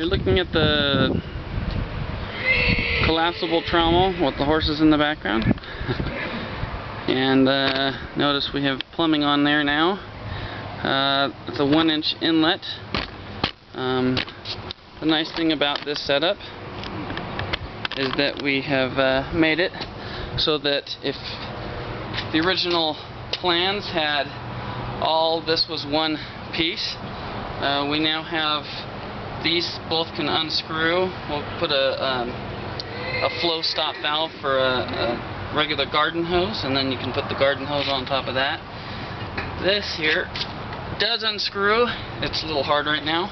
You're looking at the collapsible trommel with the horses in the background. And notice we have plumbing on there now. It's a 1-inch inlet. The nice thing about this setup is that we have made it so that if the original plans had all this was one piece, we now have these both can unscrew. We'll put a flow stop valve for a regular garden hose, and then you can put the garden hose on top of that. This here does unscrew. It's a little hard right now,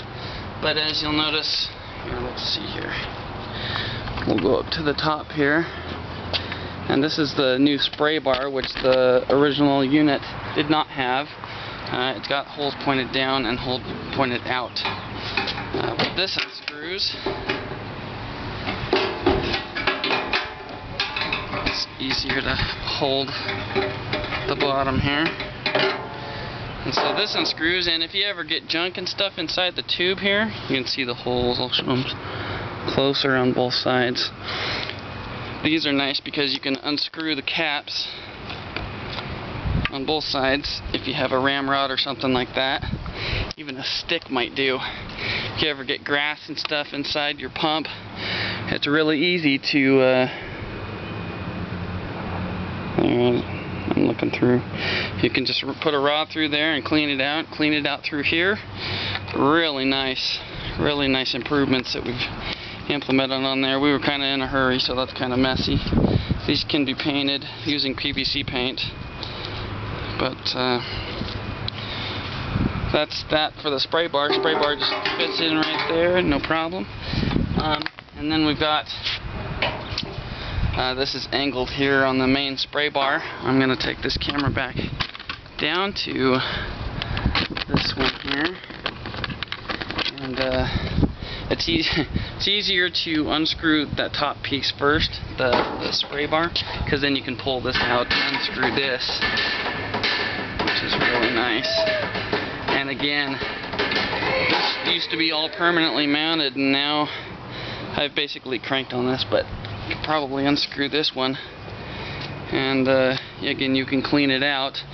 but as you'll notice, here, let's see here. We'll go up to the top here, and this is the new spray bar, which the original unit did not have. It's got holes pointed down and holes pointed out. But this unscrews. It's easier to hold the bottom here. And so this unscrews, and if you ever get junk and stuff inside the tube here, you can see the holes. I'll show them closer on both sides. These are nice because you can unscrew the caps on both sides if you have a ramrod or something like that. Even a stick might do. If you ever get grass and stuff inside your pump, it's really easy to I'm looking through. You can just put a rod through there and clean it out through here. Really nice improvements that we've implemented on there. We were kind of in a hurry, so that's kind of messy. These can be painted using PVC paint, but that's that for the spray bar. Spray bar just fits in right there, no problem. And then we've got this is angled here on the main spray bar. I'm going to take this camera back down to this one here, and it's easier to unscrew that top piece first, the spray bar, because then you can pull this out and unscrew this, which is really nice. And again, this used to be all permanently mounted, and now I've basically cranked on this, but you could probably unscrew this one, and again, you can clean it out.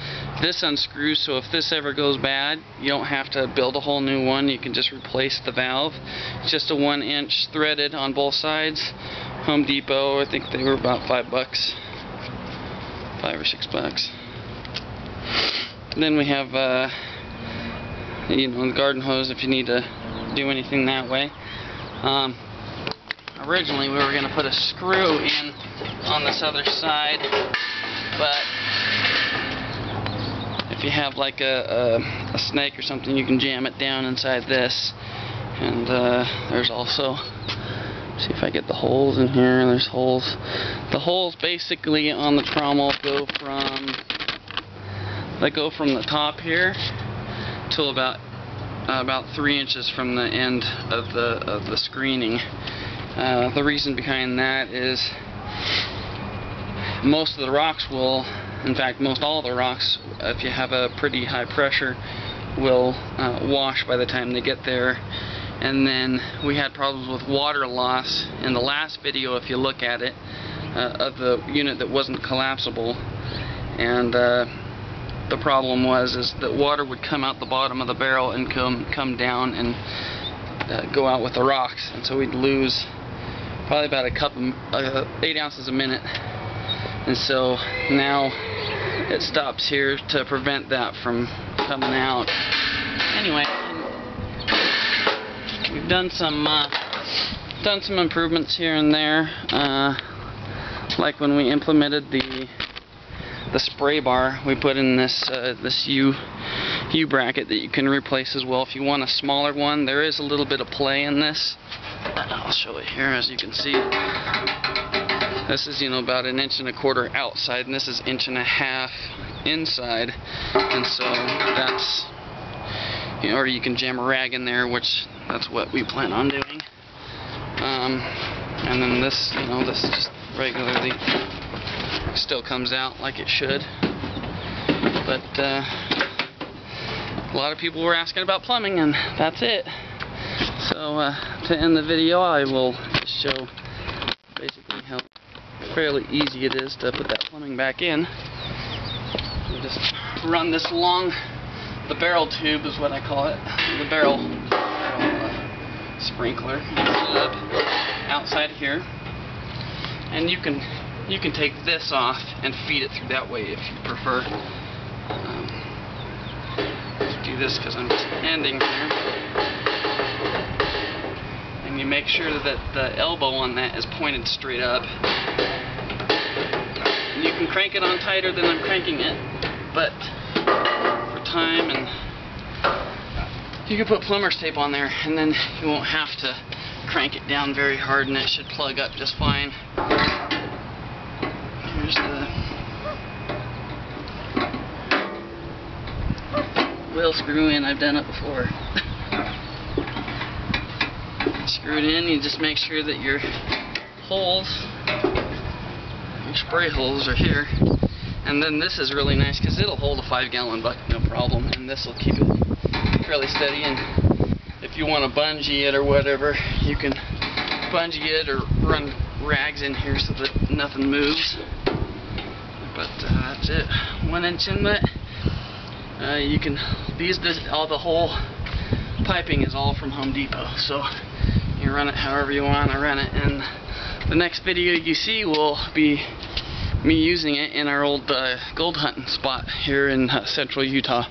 This unscrews, so if this ever goes bad, you don't have to build a whole new one. You can just replace the valve. It's just a 1-inch threaded on both sides. Home Depot, I think they were about $5, $5 or $6. Then we have the garden hose if you need to do anything that way. Originally we were going to put a screw in on this other side, but if you have like a snake or something, you can jam it down inside this. And there's also, see if I get the holes in here. There's holes. The holes basically on the trommel go from the top here to about 3 inches from the end of the screening. The reason behind that is most of the rocks will, in fact most all the rocks, if you have a pretty high pressure, will wash by the time they get there. And then we had problems with water loss in the last video, if you look at it, of the unit that wasn't collapsible. And the problem is that water would come out the bottom of the barrel and come down and go out with the rocks, and so we'd lose probably about 8 ounces a minute. And so now it stops here to prevent that from coming out. Anyway, we've done some improvements here and there, like when we implemented the spray bar, we put in this U bracket that you can replace as well if you want a smaller one. There is a little bit of play in this. I'll show it here. As you can see, this is about 1.25 inches outside, and this is 1.5 inches inside, and so that's, or you can jam a rag in there, which that's what we plan on doing. And then this, this just regularly still comes out like it should. But a lot of people were asking about plumbing, and that's it. So to end the video, I will just show basically how fairly easy it is to put that plumbing back in. You just run this along the barrel tube, is what I call it, the barrel sprinkler, up outside here, and you can take this off and feed it through that way if you prefer. Let's do this because I'm just ending here. And you make sure that the elbow on that is pointed straight up. And you can crank it on tighter than I'm cranking it, but for time, and you can put plumber's tape on there, and then you won't have to crank it down very hard, and it should plug up just fine. Here's the wheel screw in. I've done it before. Screw it in. You just make sure that your holes, your spray holes, are here. And then this is really nice because it'll hold a 5-gallon bucket no problem, and this will keep it fairly steady. And if you want to bungee it or whatever, you can bungee it or run rags in here so that nothing moves. But that's it. 1-inch inlet. You can all the whole piping is all from Home Depot, so you run it however you want to run it. And the next video you see will be me using it in our old gold hunting spot here in central Utah.